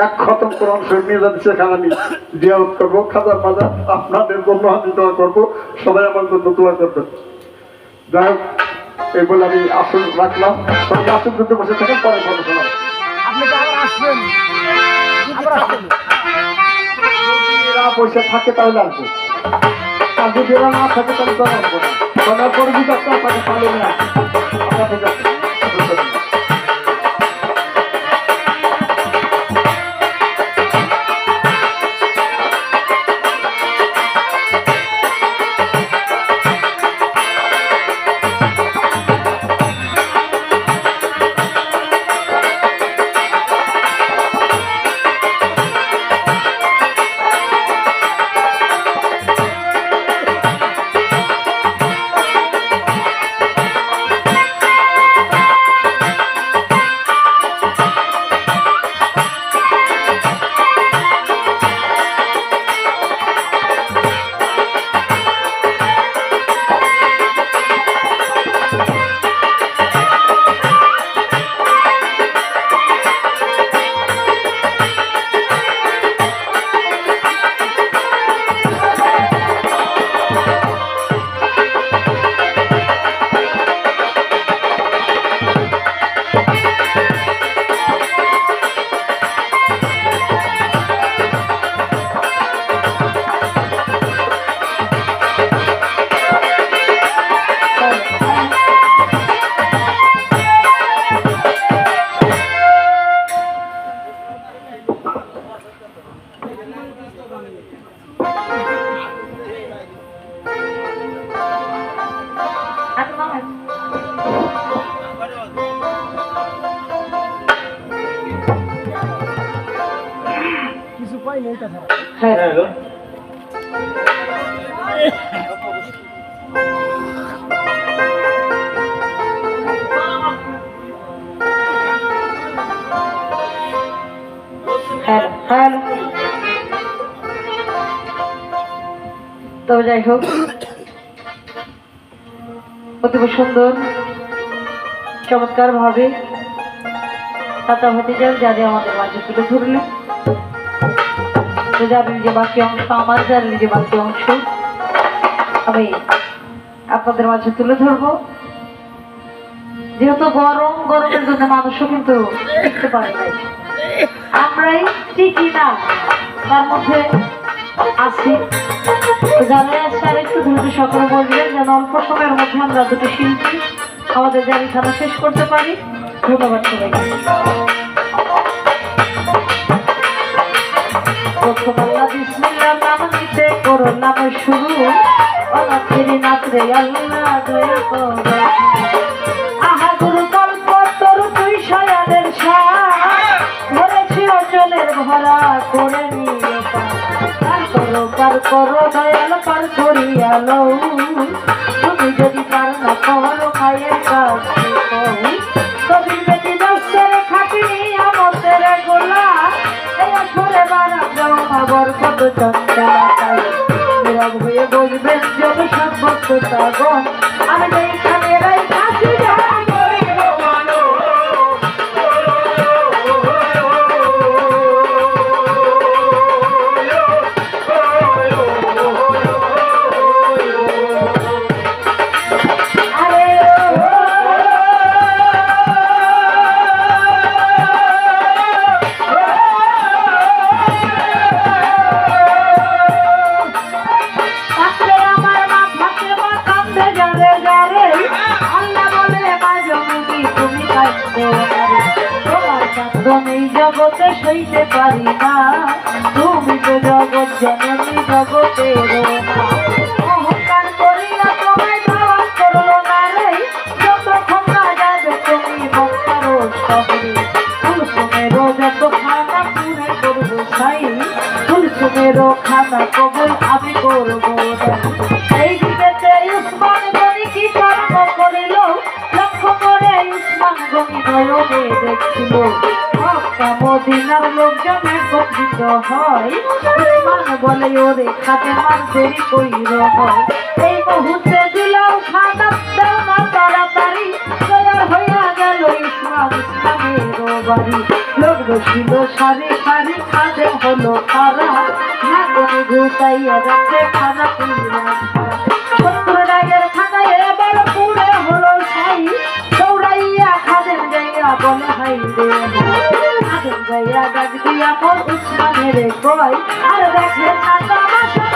এক খতম কোরআন শরীফ নিয়ে যাচ্ছি সেখানে আমি জিয়ারত করবো। খাজার বাজার আপনাদের জন্য আমি দোয়া করবো, সবাই আমার জন্য দোয়া করবেন। যাই হোক, এই বলে আমি আসল রাখলাম। সবাই আসল যুদ্ধে বসে থাকেন, পরে কথা শোনাব। আপনি তো আবার আসবেন, আবার আসবেন। যদি এরা পয়সা থাকে তাহলে আসবো, আর যদি এরা না থাকে তাহলে তো আসবো না। শোনার পরে যদি আপনাকে পালে না আপনার ঠিক আছে। কিছু পাই নেই তাছাড়া। হ্যালো, তবে যাই হোক, অতীব সুন্দর চমৎকার ভাবে চাচা ভাতিজার যাদের আমাদের মাঝে তুলে ধরলেন। যাদের যে বাকি অংশ, আমার যাদের যে বাকি অংশ আমি আপনাদের মাঝে তুলে ধরবো। যেহেতু গরমের জন্য মানুষও কিন্তু টিকতে পারে নাই, আমরাই টিকি না তার মধ্যে আছি। যারা আসছে আর একটু দ্রুত সকলে বলবেন যেন অল্প সময়ের মধ্যে আমরা দুটো শিল্পী আমাদের জারি খানা শেষ করতে পারি। ধন্যবাদ সবাইকে। বিসমিল্লাহ নাম নিতে করো নাম শুরু, অনাথেরি নাচরে আল্লাহ দয়া করো। আহা গুরু গল্প তোর তুই শয়ানের সার, ধরেছি অচলের ভরা করে নিয়ে পার করো দয়াল পার করিয়ালো। তুমি যদি পার না করো মায়ের কাছে কবির বেটি দশের খাটিনি আমাদের গোলা, এই আসলে বারা জমা বরকত চঞ্চলা নীরব হয়ে বসবেন যত সব ভক্তগণ। আমি এইখানে রাই কাছে যাই জগতে সইতে পারি না, তুমি তো জগৎ জননী জগতের অহংকার করিয়া তোমায় ধারণ করলো না রে। যতক্ষণ না যাবে তুমি বক্তারো শহরে, কুলসুমেরও যত খানা পুরে করবো সাই, কুলসুমেরও খানা কবুল আমি করবো। এই দিকে উসমান গনি কি কর্ম করিল, লক্ষ্য করে উসমান গনি নয়নে দেখছিল মদিনার লোকজন একত্রিত হয়। উসমান বলে ওরে খাতে মার দেরি কইর হয়, এই মুহূর্তে দিলাম খানা দাও না তাড়াতাড়ি। তৈরি হইয়া গেল ইসলামের বাড়ি লোক বসিল সারি সারি খাদে হলো খারা ভাগনে ঘুষাইয়া রাখতে খানা পুরা 70 টাকার খানা এবার পুরে হলো ছাই দৌড়াইয়া খাদেন যাইয়া বলে হাই রে খাদেন যাইয়া ডাক দিয়া মোর উসমানের কয় আর দেখে না তামাশা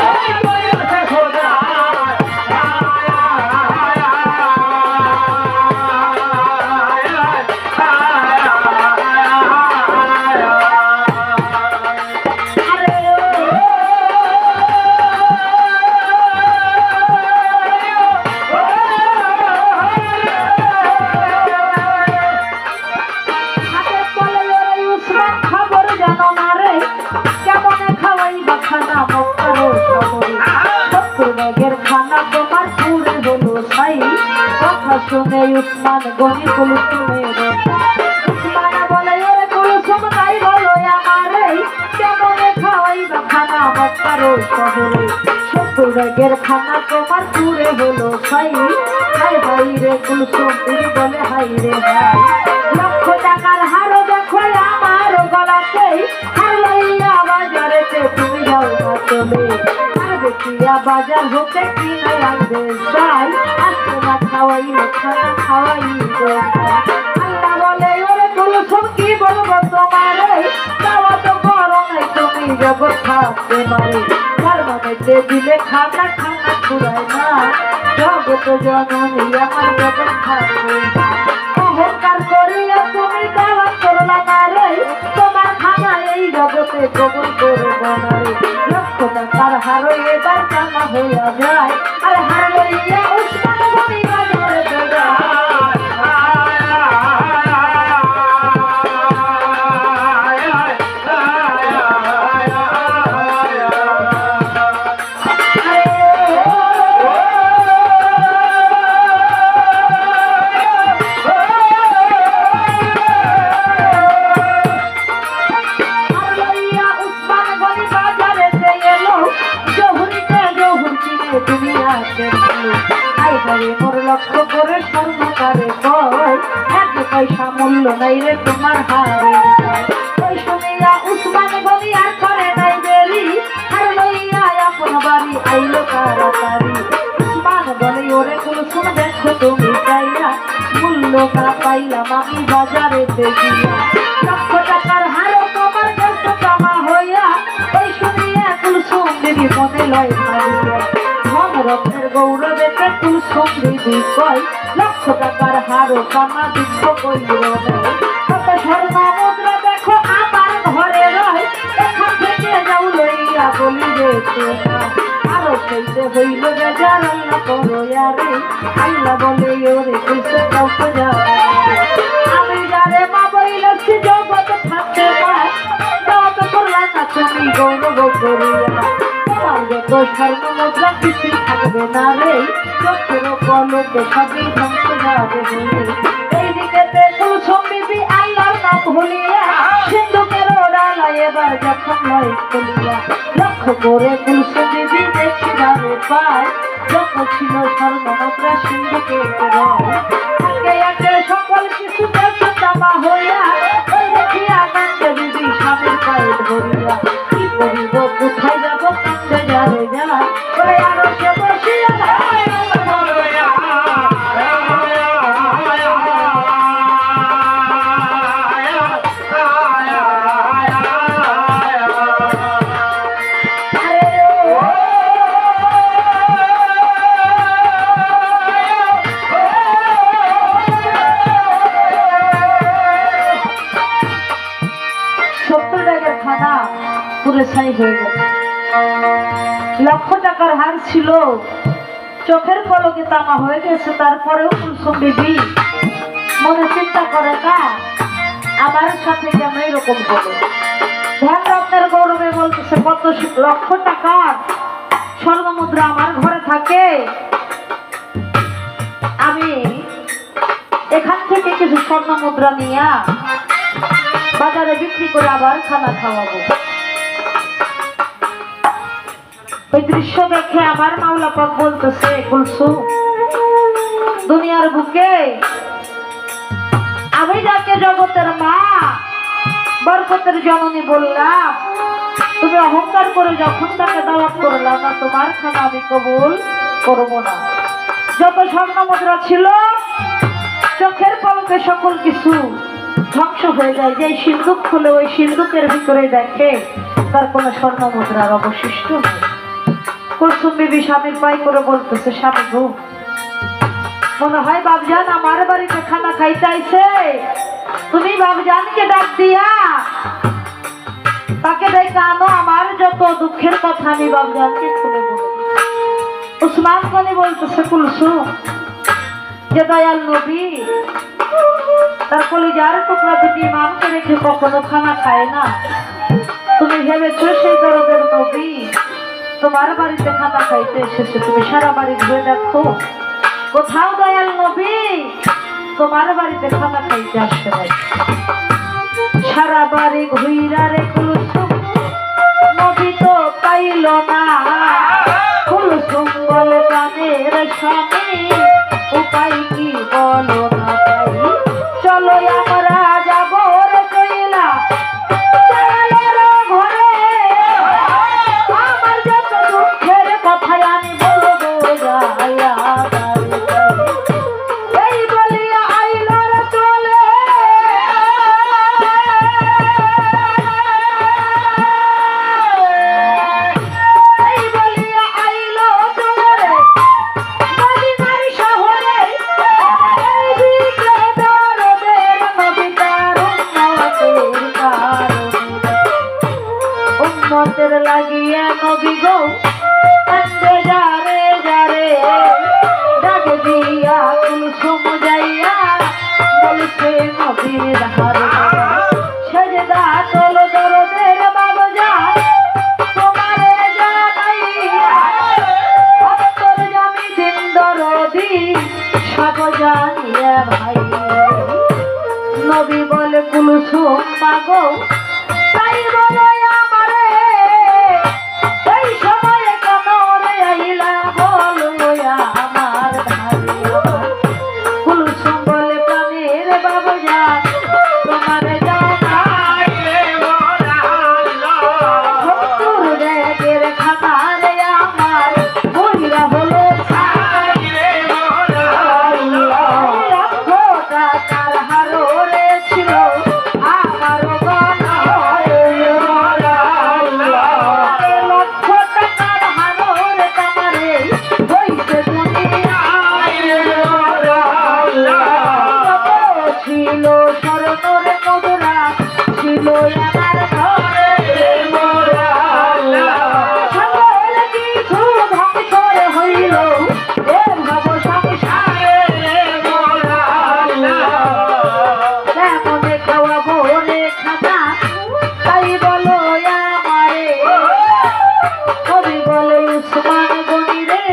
শুনে উসমান গনি কুলসুমের উসমান বলে ওরে কুলসুম তাই বলো আমারে কেমনে খাওয়াইবা খানা মক্কার শহরে 70 টাকার খানা তোমার পুরে হলো ছাই হাই হাই রে কুলসুম তুমি বলে হাই রে হাই লক্ষ টাকার হার দেখো আমার গলাতে হার লইয়া বাজারেতে তুমি যাও না চলে দেখিয়া বাজার হতে কিনে আনবে যাই আজকে না খাওয়াইলে খানা খাওয়াইব আল্লাহ বলে ওরে কুলসুম কি বলবো তোমারে যাওয়া তো করো নাই তুমি জগৎ থাকতে পারে তার মানেতে দিলে খানা খানা ফুরায় না জগৎ জননী আমার জগৎ থাকবে না অহংকার করিয়া তুমি দেওয়া করলা না রে তোমার খানা এই জগতে কবুল করবো না রে লক্ষ টাকার হার এবার জানা হইয়া যায় আর হার লইয়া উসমান গনি বাজারে যায় মোর লক্ষ্য করে স্বর্ণকারে কয় এক পয়সা মূল্য নাই রে তোমার হারে ওই শুনিয়া উসমান গনি আর করে নাই দেরি আর লইয়া আপন বাড়ি আইলো তাড়াতাড়ি উসমান বলে ওরে কুলসুম দেখো তুমি চাইয়া মূল্য না পাইলাম আমি বাজারে দেখিয়া লক্ষ টাকার হার তোমার কাছে জমা হইয়া ওই শুনিয়া কুলসুম দিদি মনে লয় মারিয়া রথের গৌরবেতে কুলসুম দিদি কয় লক্ষ টাকার হারও কানা দুঃখ কইল কত স্বর্ণ মুদ্রা দেখো আমার ঘরে রয় এখান থেকে যাও লইয়া বলি রে আরো সেইতে হইল বেজার আল্লাহ করো আরে আল্লাহ বলে ওরে কুলসুম কাউকে যাও আমি যারে মা বইলেছি জগৎ থাকতে পায় যত করলা না তুমি গৌরব করিয়া যত স্বর্ণ মুদ্রা কিছু থাকবে না রে চোখের পলকে সবই ধ্বংস যাবে এইদিকে কুলসুম বিবি আল্লাহর নাম ভুলিয়া সিন্ধুকের ডালা এবার যখন লয় খুলিয়া লক্ষ্য করে কুলসুম বিবি দেখিবারে পায় যত ছিল স্বর্ণ মুদ্রা সিন্ধুকের আগে আগে সকল কিছু দেখে জমা হইয়া ওই দেখিয়া কান্দে বিবি স্বামীর পায়ে ধরিয়া কি করিব কোথায় যাব কান্দে যাবে যা ওরে আরো সে বসিয়া পুরে ছাই হয়ে গেছে লক্ষ টাকার হার ছিল চোখের পলকে তামা হয়ে গেছে তারপরেও কুলসুম বিবি মনে চিন্তা করে না আমার সাথে কেন এরকম হবে ধ্যান রত্নের গৌরবে বলতেছে কত লক্ষ টাকার স্বর্ণ মুদ্রা আমার ঘরে থাকে আমি এখান থেকে কিছু স্বর্ণ মুদ্রা নিয়ে বাজারে বিক্রি করে আবার খানা খাওয়াবো ওই দৃশ্য দেখে আমার মাওলা পাক বলতেছে কুলসুম দুনিয়ার বুকে আমি যাকে জগতের মা বরকতের জননী বললাম, তুমি অহংকার করে যখন তাকে দাওয়াত করলাম না, তোমার খানা আমি কবুল করবো না। যত স্বর্ণ মুদ্রা ছিল চোখের পলকে সকল কিছু ধ্বংস হয়ে যায়। যে সিন্ধুক খুলে ওই সিন্ধুকের ভিতরে দেখে তার কোনো স্বর্ণ মুদ্রার অবশিষ্ট নেই। কুলসুম বিবি স্বামীর পাই করে বলতেছে, স্বামী গো, মনে হয় বাবজান আমার বাড়িতে খানা খাইতে আইছে, তুমি বাবজানকে ডাক দিয়া তাকে ডেকে আনো, আমার যত দুঃখের কথা আমি বাবজানকে খুলে বলবো। উসমান গনি বলতেছে, কুলসুম, যে দয়াল নবী তার কলিজার টুকরা দুটি ইমামকে রেখে কখনো খানা খায় না, তুমি ভেবেছো সেই দরদের নবী তোমার বাড়িতে খানা খাইতে এসেছে? তুমি সারা বাড়ি ঘুরে দেখো, কোথাও দয়াল নবী তোমার বাড়িতে খানা খাইতে আসতে হয়। সারা বাড়ি ঘুইরা রে কুলসুম নবী তো পাইল না। কুলসুম বলে, প্রাণের স্বামী উপায় কি বলো না ভাই, চলো আমরা যাবো রে কইলা দেয়ালের ঘরে, আমার যত দুঃখের কথাই আমি বলবো যাইয়া এই বলিয়া আইল রে চলে। এই বলিয়া আইল চলে মদিনার শহরে, এই দিকে দরদের নবী তার উম্মতের লাগিয়া নবী গো কান্দে যারে যারে, ডাক দিয়া কুলসুম যাইয়া বলছে নবীর হারে, সেজদা তোল দরদের বাবজান তোমারে জানাইয়া, অন্তর জামি দিন দরদি সব জানিয়া ভাই। নবী বলে, কুলসুম মাগো তাই বলে আমারে এই সময়ে কেন রে আইলা বলো আমার ধারে। কুলসুম বলে, প্রাণের বাবজান তোমারে জানাই, 70 ব্যাগের খানা রে আমার বইরা হলো ছাই, লক্ষ টাকার হারো রে ছিল আমার গনা, লক্ষ টাকার হারো রে কামারে হইছে দুনিয়ায়, ছিল স্বর্ণের মুদ্রা ছিল আমার ঘরে, সকল কিছু ধ্বংস হইল এ ভাব সংসারে, কেমনে খাওয়াবো রে খানা তাই বলো আমারে। কবি বলে, উসমান গনি রে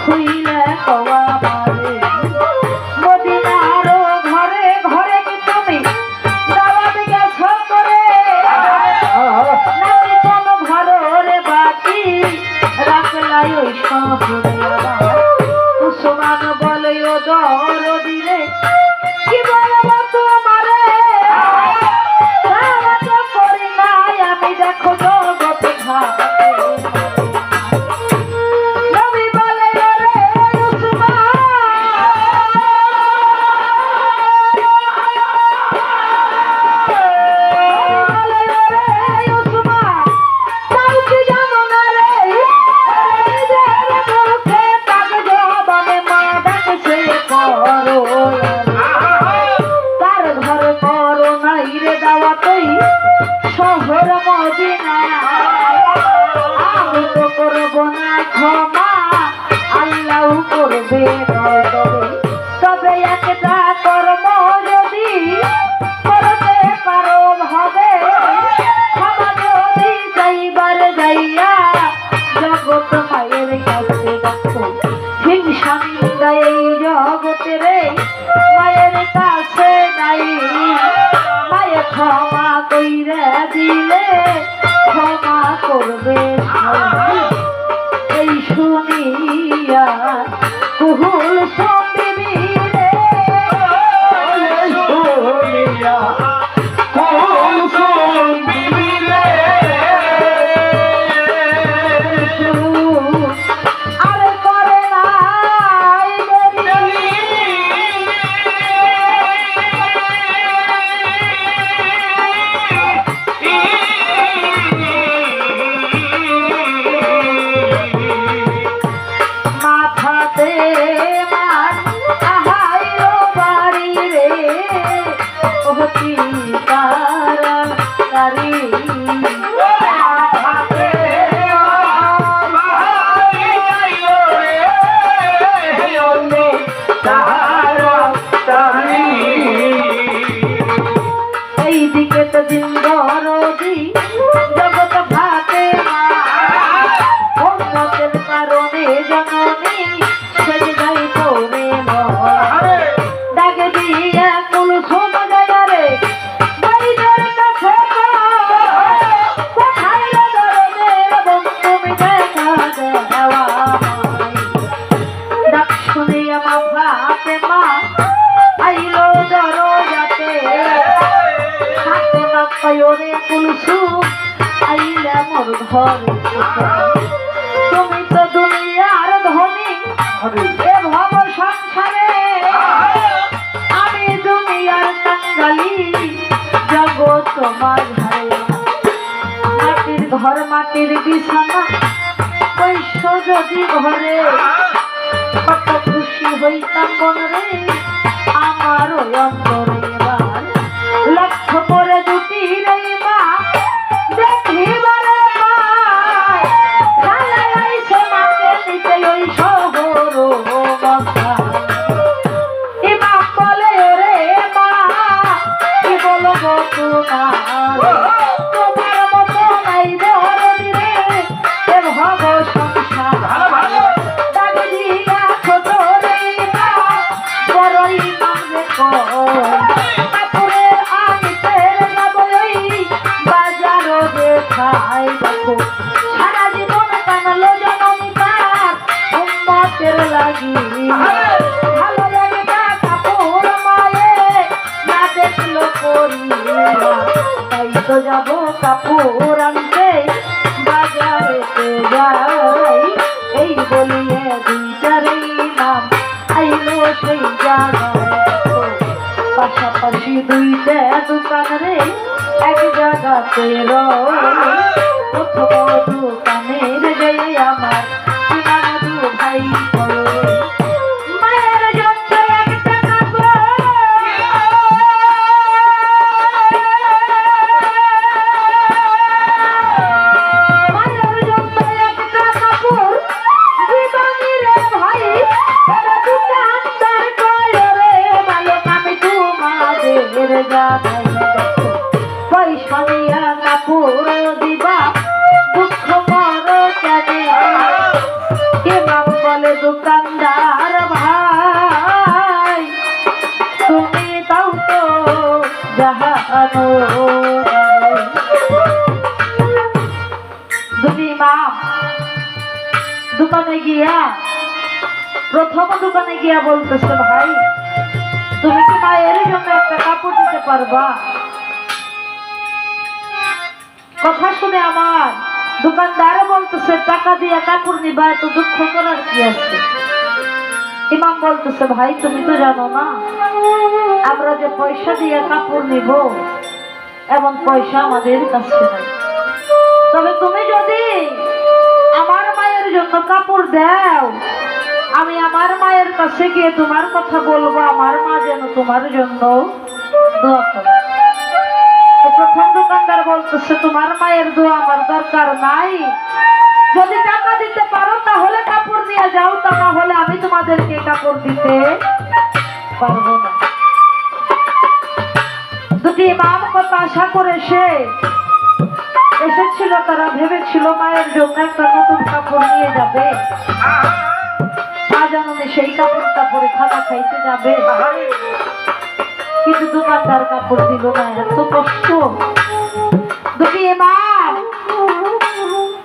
খুইলে কওয়া মারে, মদিনার ঘরে ঘরে কি তুমি দাওয়াত গেছো করে, নাকি কোন ঘরে বাকি রাখলাই ওই শহরে আমার। উসমান বলে, ও দরদি রে কি বলবো তোমারে, দাওয়াত করি নাই আমি দেখো জগতে ঘাটে। নবী বলে, ওরে উসমান তাও কি জানো না রে, নিজের মুখে তাক জবানে মা ডাকছে করো, তার ঘর করো নাই রে দাওয়াতই শহর মদিনা, আমি তো করবো না ক্ষমা আল্লাহ করবে তবে, তবে একটা কর্ম যদি করতে পারো হবে, ক্ষমা যদি যাইবার যাইয়া জগৎ মায়ের কাছে ডাকো, হিংসা নিন্দা এই জগতে রে মায়ের কাছে নাই, মায়ে ক্ষমা কইরে দিলে ক্ষমা করবে সবাই। এই শুনিয়া কুহুল সঙ্গী রে, শুনিয়া কুলসুম এইদিকে তো দিন দরদি জগৎ ভাতে মা উন্নতের কারণে জননী সেজে যাই তোরে ডাকে দিয়ে কুলসুম যায় রে বাইরের কাছে কোথায় দরদে এবং তুমি দেখা দেওয়া ডাক শুনিয়া মা ভাতে মা আইলো দরজাতে হাতে মা কয়রে কুলসুম আইলা মোর ঘরে তুমি তো দুনিয়ার ধনী এ ভব সংসারে আমি দুনিয়ার কাঙ্গালি জগৎ তোমার ঘরে মাটির ঘর মাটির বিছানা বৈশ্য যদি ঘরে কত খুশি হইতাম বনরে আমার অন্তরে এবার লক্ষ্য করে দুটি রে মা দেখিবারে পায় খালায় আইছে মাকে নিতে ওই শহর মক্কা ইমাম বলে রে মা কি বলবো তোমার মতো নাই ধরনি রে এ ভব সংসার দাবি দিয়া ছোট রে মা বড়ই মামলে কাপড়ের আনিতে যাবো ওই বাজারও দেখাই দেখো সারা জীবন কানালো জনম তার উম্মতের লাগি ভালো লাগে না কাপড় মায়ে না দেখলো করিয়া তাই তো যাবো কাপড় আনতে বাজারেতে যাই এই বলিয়ে দুইটারই নাম আইলো সেই জায়গায় পাশাপাশি দুইটা দোকান রে এক জায়গাতে প্রথম দোকানের গিয়ে আমার দু ভাই মায়ের জন্য একটা কাপড় মায়ের জন্য একটা কাপড় দিবানি রে ভাই এরা দোকানদার কয় রে মালিক আমি তোমাদের জানাই পয়সা দিয়া কাপড় দিবা দুঃখ করো কেন কে বাপ বলে দোকানদার ভাই তুমি তাও তো জাহানো দুটি মা দোকানে গিয়া প্রথম দোকানে গিয়া বলতেছে ভাই তুমি কি মায়ের জন্য একটা কাপড় দিতে পারবা কথা শুনে আমার দোকানদার বলতেছে টাকা দিয়ে কাপড় নিবা এত দুঃখ করার কি আছে ইমাম বলতেছে ভাই তুমি তো জানো না আমরা যে পয়সা দিয়ে কাপড় নিব এমন পয়সা আমাদের কাছে নাই তবে তুমি যদি আমার মায়ের জন্য কাপড় দাও আমি আমার মায়ের কাছে গিয়ে তোমার কথা বলবো আমার মা যেন তোমার জন্য দোয়া করে প্রথম দোকানদার বলতেছে তোমার মায়ের দোয়া আমার দরকার নাই যদি টাকা দিতে পারো তাহলে কাপড় নিয়ে যাও তা না হলে আমি তোমাদেরকে কাপড় দিতে পারবো না দুটি ইমাম কত আশা করে সে এসেছিল তারা ভেবেছিল মায়ের জন্য একটা নতুন কাপড় নিয়ে যাবে জানি সেই কাপড়টা পরে খানা খাইতে যাবে কিন্তু দোকানদার কাপড় দিল না এত কষ্ট দুটি ইমাম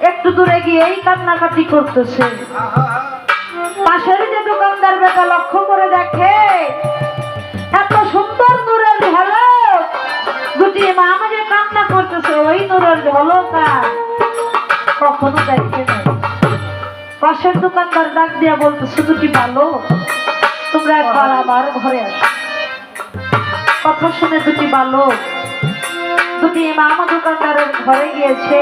একটু দূরে গিয়েই কান্নাকাটি করতেছে পাশের যে দোকানদার বেটা লক্ষ্য করে দেখে এত সুন্দর নূরের ঝলক দুটি ইমাম যে কান্না করতেছে ওই নূরের ঝলক আর কখনো দেখে নাই পাশের দোকানদার ডাক দিয়া বলতেছে দুটি ভালো তোমরা একবার আমার ঘরে আসো কথা শুনে দুটি ভালো দুটি ইমাম দোকানদারের ঘরে গিয়েছে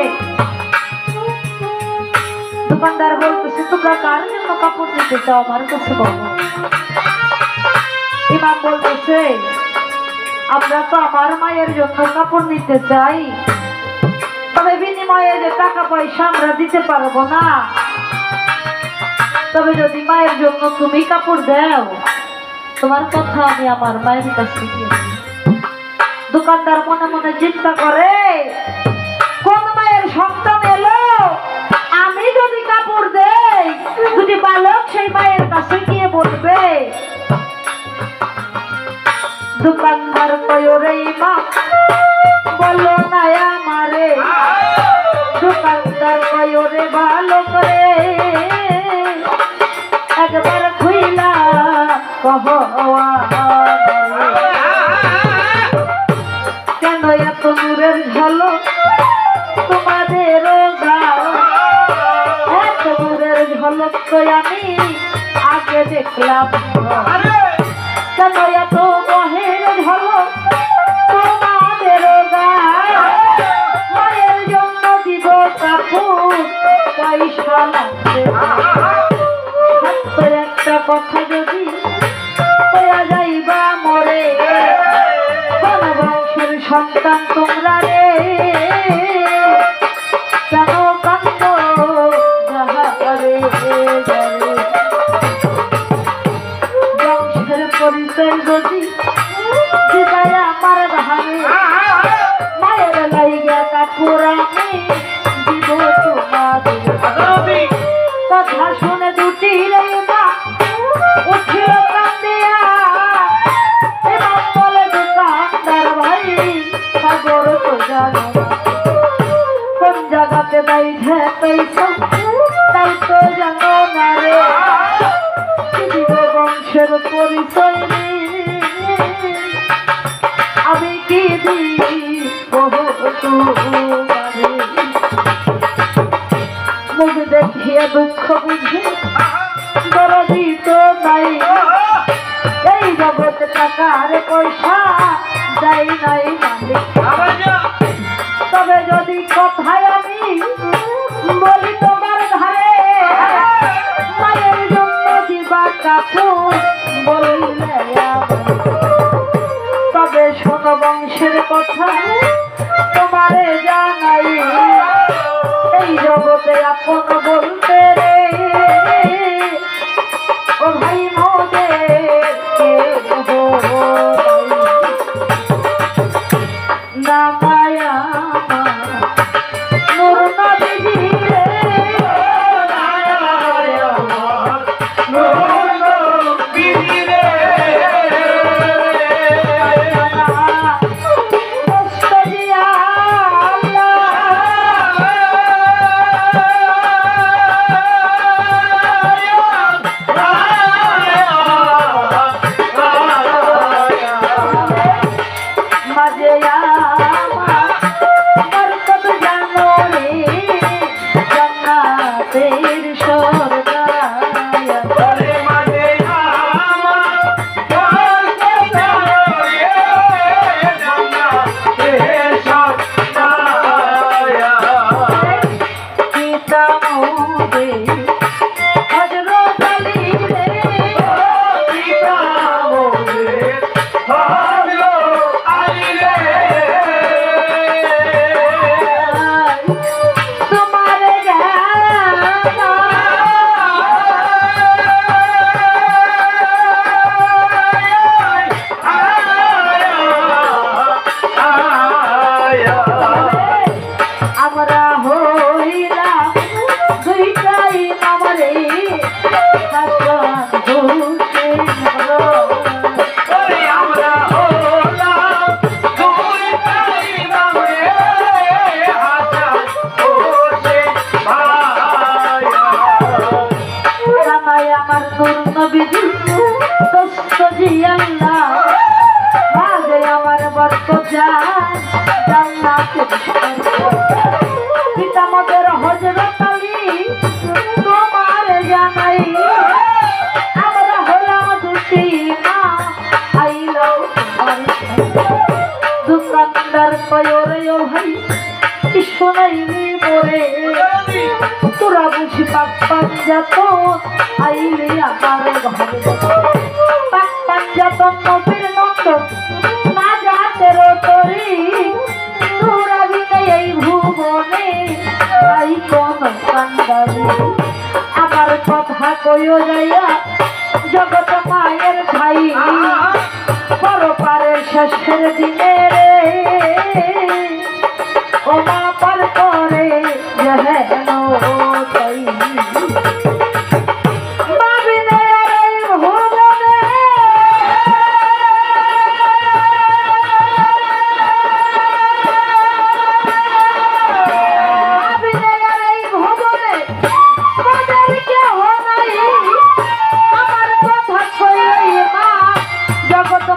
দোকানদার বলতেছে তোমরা কার জন্য কাপড় নিতে চাও আমার কাছে বলো ইমাম বলতেছে আমরা তো আমার মায়ের জন্য কাপড় নিতে চাই সময়ে যে টাকা পয়সা আমরা দিতে পারবো না, তবে যদি মায়ের জন্য তুমি কাপড় দাও, তোমার কথা আমি আমার মায়ের কাছে গিয়ে বলি। দোকানদার মনে মনে চিন্তা করে, কোন মায়ের সন্তান এলো, আমি যদি কাপড় দেই, যদি বালক সেই মায়ের কাছে গিয়ে বলবে। দোকানদার কয়রে মা বলো না আমারে, দোকানদার কয়রে ভালো করে একবার খুইলা কহ কেন এত দূরের ঝলক তোমাদের গাও, এত দূরের ঝলক তো আমি আগে দেখলাম, কেন এত মহের ঝলক তোমাদের গাও, মায়ের জন্য দিব কাপড় পয়সা লাগবে। একটা কথা যদি তোরা যাইবা মরে, কোন বংশের সন্তান তোমরা রে, কেন কান্দ যাহারে বংশের পরিচয় যদি দিবাই আমার ধারে, মায়ের লাইগা কাপড় আমি দিব তোমাদের। কথা শুনে দুটি রে মা উঠিল কান্দিয়া, এবং বলে দোকানদার ভাই সাগর তো জানো কোন জায়গাতে বাইঠে পয়সা, তাই তো জানো না রে, দিব বংশের পরিচয় আমি কি দিব তোমারে। মুখ দেখিয়ে দুঃখ বুঝে দরদি তো নাই, এই জগতে টাকার পয়সা যাই নাই মালিক। তবে যদি কথায় আমি বলি তোমার ধারে, মায়ের জন্য দিবা কাপড় বললে তবে শোনো বংশের কথা তোমারে জানাই, এই জগতে আপন বলতে রে ও ভাই মোদের না মায়া নূর নবী রে, পিতামাতার হযরত আলী তোমার জানাই, আমরা হলাম দুটি মা আইলো দোকানদার কয়রে ও ভাই শোনাইলি মোরে, তোরা বুঝি পাক পাঞ্জাত আইলি আমার ঘরে, পাক পাঞ্জাত নবীর নন্দন না যাতের তরি, তোরা বিনে এই ভুব মনে তাই কোন কান্দারি আমার কথা কইও যাইয়া জগৎ মায়ের ভাই পরপারের শেষের দিনে রে ও মা পার করে যেন তাই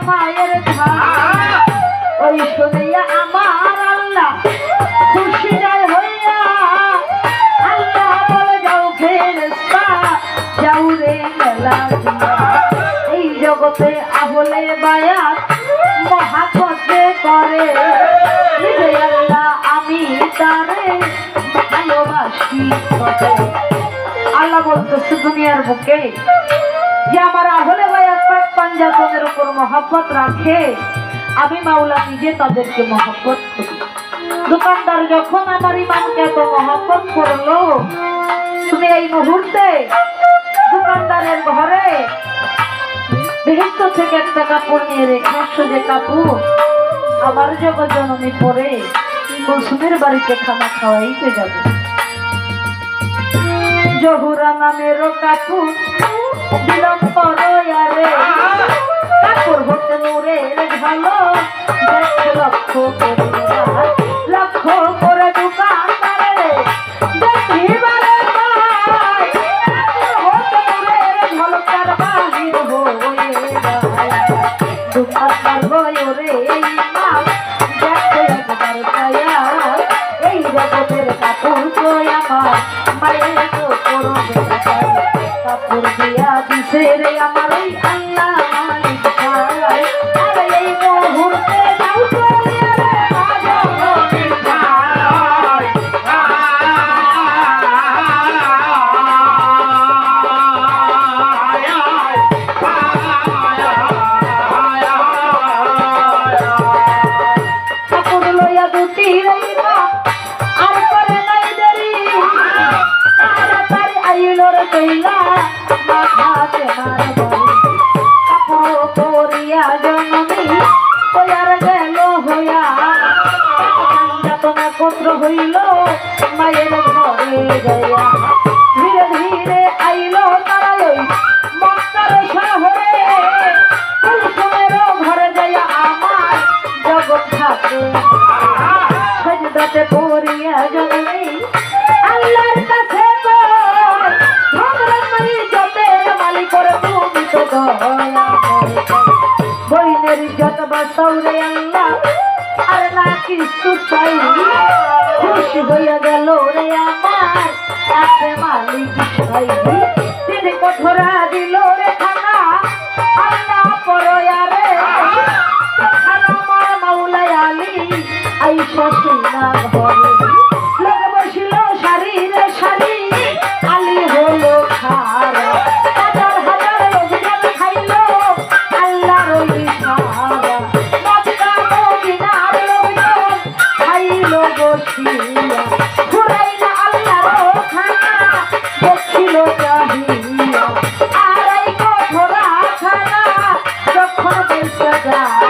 মায়ের ধার ওই শুনিয়া আমার আল্লাহ খুশি যায় হইয়া আল্লাহ বলে যাও ফেরেশতা যাও রে মেলা দিয়া এই জগতে আহলে বায়াত মহাকতে করে রে আল্লাহ আমি তারে ভালোবাসি করে আল্লাহ বলতেছে দুনিয়ার বুকে যে আমার আহলে বায়াত পাক পাঞ্জাতনের উপর মহব্বত রাখে আমি মাওলা নিজে তাদেরকে মহব্বত করি দোকানদার যখন আমার ইমামকে এত মহব্বত করলো তুমি এই মুহূর্তে দোকানদারের ঘরে বেহেশত থেকে একটা কাপড় নিয়ে রেখে আসছো যে কাপড় আমার জগৎ জননী পরে কুলসুমের বাড়িতে খানা খাওয়াইতে যাবে জহুরা নামেরও কাপড় দিলাম পরে কাপড় হতে নূরের ভালো দেখে লক্ষ্য করে দোকানদারে দেখিবারে হতে নূরের ভালো তার বাহির হয়ে দোকানদার গয়রে ইমাম দেখে একবার পায়া এই জগতের কাপড় তো আমার মায়ের তো করবে কাপড় দিয়া দিছে রে আমার ওই আল্লাহ মালিক ভাই আর এই মুহূর্তে যাও চলিয়া রে রাজনবীর ভাই কাপড় লইয়া দুটি রইবা আর করে নাই দেরি তাড়াতাড়ি আইলো রে কইলা মাথাতে মারবাই কাপড় পরিয়া জননী কইয়ার গেল হইয়া যাতনা কত্র হইল মায়ের ঘরে যাইয়া ধীরে ধীরে আইলো তারা ওই মক্কার শহরে কুলসুমের ঘরে যাইয়া আমার জগৎ থাকে সজদাতে পরিয়া জননী আল্লাহর কাছে বইনের যত বাসাউরে আল্লাহ আর না কিছু চাই খুশি হইয়া গেল রে আমার একে মালিক ভাই তিনি কঠোরা দিল রে খানা আল্লাহ পরয়া রে আমার মাওলাই আলী আই শশিনা ঘরে লোক বসিল সারি রে সারি আলী হলো খারা হাজার হাজার লোকজন খাইলো আল্লাহর ওই সারা মক্কা মদিনার লোকজন খাইলো বসিয়া ঘুরাইলা আল্লাহর খানা দেখিল চাহিয়া আর এই কঠোরা খানা যখন বেঁচে যায়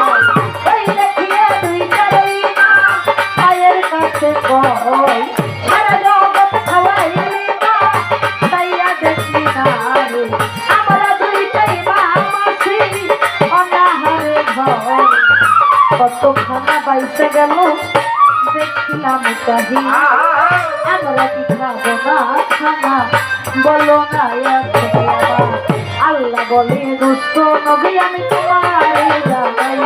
ওই দেখিয়ে দুইটা রইমা মায়ের কাছে কয় সারা জগৎ খাওয়াইলি মা তাইয়া দেখলি না রে আমরা দুইটাই মামাসি অনাহারে ঘর কত খানা বাইসে গেল দেখলাম চাহি আমরা কি খাবো না খানা বলো না আল্লাহ বলে দুষ্ট নবী আমি তোমার জানাই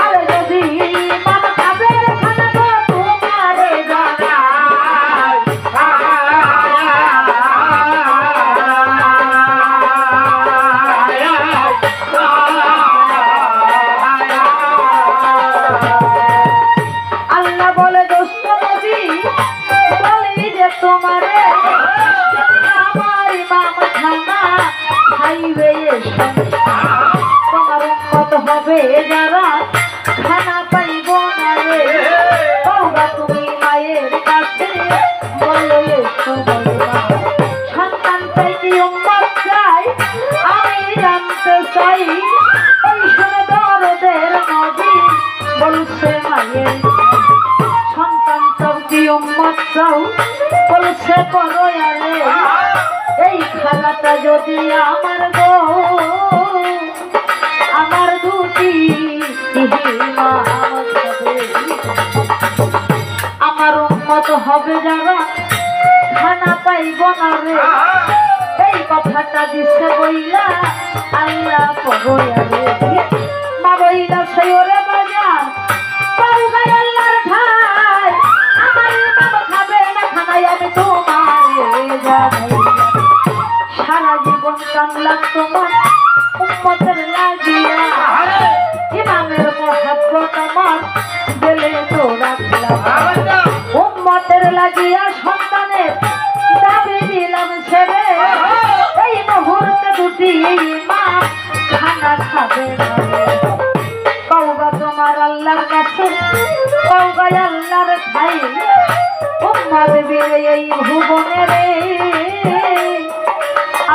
আর যদি মান খাবে খানা তো তোমার জানাই আল্লাহ বলে দোস্ত নবী বলি যে তোমারে আমার ইমাম খানা খাইবে তোমার বলো এসো বলবা সন্তান চাই কি উম্মত চাই আমি জানতে চাই ওই শুনে দরদের নবী বলছে মায়ের সন্তান চাও কি উম্মত চাও বলছে করো আরে এই খেলাটা যদি আমার গো আমার দুটি আমার উন্মত হবে যারা খানা পাইব না রে এই কথাটা দিছে বইলা আল্লাহ পড়ারে মা বইলা সেই ওরে বাজার পাউগায় আল্লাহর ঠাই আমার বাবা খাবে না খানাই আমি তোমারে জানাই সারা জীবন কামলাম তোমার উম্মতের লাগিয়া ইমামের মহাব্বত আমার দিলে তো রাখলাম উম্মতের লাগিয়া সন্তানের দাবি দিলাম ছেড়ে এই মুহূর্তে দুটি ইমাম খানা খাবে না কওবা তোমার আল্লাহর কাছে কওবায় আল্লাহর ঠাই উম্মত বিরে এই ভুবনে রে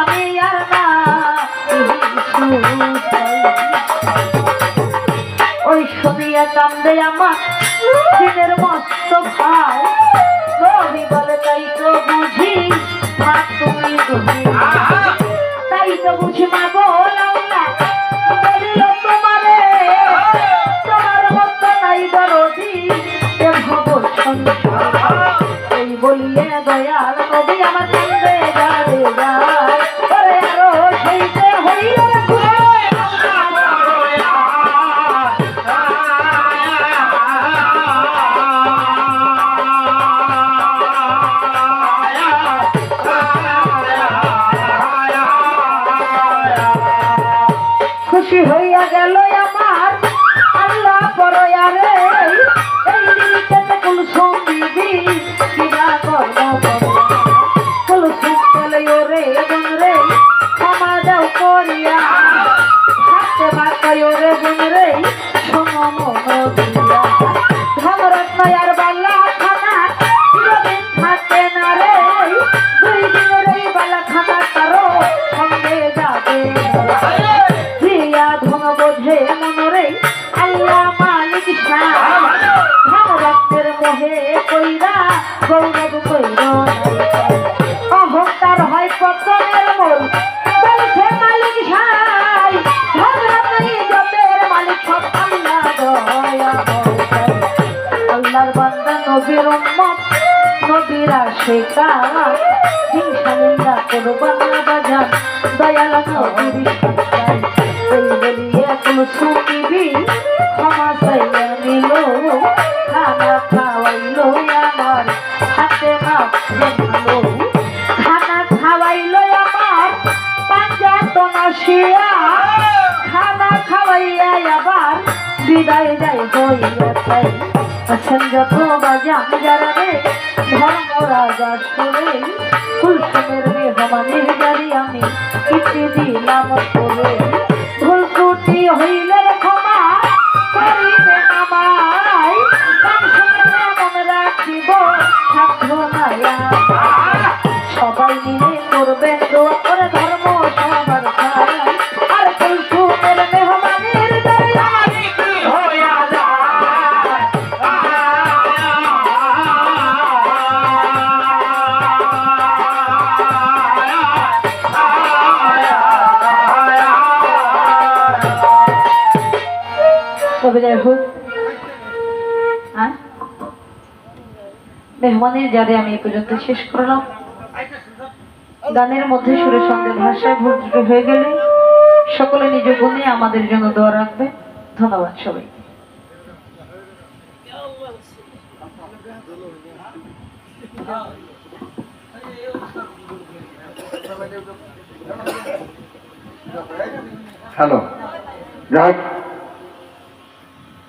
আমি আর না ওই শুনিয়া কান্দে আমার দিনের মস্ত ভাই নবী বলে তাই তো বুঝি মা তুমি তাই তো বুঝি মা বলাউলা বলিল তোমারে তোমার মতো নাই দরদি এ ভব সংসার এই বলিয়ে দয়াল নবী আমার কান্দে যারে যায় ওরে আরো সেইতে হইয়া খুশি হইয়া গেল আমার আল্লাহ পরয়ারে এই দিনটাতে কুলসুম দিদি কিরা করব কুলসুম বলে ওরে বোন রে ক্ষমা দাও করিয়া হাতে বাঁকাই ওরে বোন রে শোনো মন দিয়া ধনরত্ন আর বাল্লা খানা চিরদিন থাকে না রে 2 দিনের এই বালা খানা কারো সঙ্গে যাবে বোঝে মনরে আল্লাহ মালিক ধনরত্নের মোহে কইরা গৌরব কইর অহংকার হয় পতনের মূল বলছে মালিক সাই ধনরত্ন জপের মালিক সব আল্লাহ দয়া আল্লাহর বান্দা নবীর উম্মত নবীর আশিকার হিংসা নিন্দা করবা না বাজান দয়াল নবীর এই বলিয়ে কুলসুম বিবি ক্ষমা চাইয়া নিল খানা খাওয়াইলো আমার হাতে মাপ দেখালো খানা খাওয়াইলো আমার পাঞ্জাত নাসিয়া খানা খাওয়াইয়া আবার বিদায় যায় হইয়া তাই আছেন যত বাজান যারা রে ধর্ম রাজা সুরে কুলসুমের মেহমানের গাড়ি আমি ইতি দিলাম করে ভুল ত্রুটি হইলে ক্ষমা করিবে আমায় মনে রাখিব সাধ্য মায়া সবাই মিলে করবেন দোয়া করে ধর্ম সবার খায় আর কুলসুমের মেহমানের গাড়ি আমি হইয়া যায় তবে যাই হোক মেহমানের যারে আমি এই পর্যন্ত শেষ করলাম গানের মধ্যে সুরের সঙ্গে ভাষায় ভুল ত্রুটি হয়ে গেলে সকলে নিজ গুণে আমাদের জন্য দোয়া রাখবে ধন্যবাদ সবাই হ্যালো যাই হোক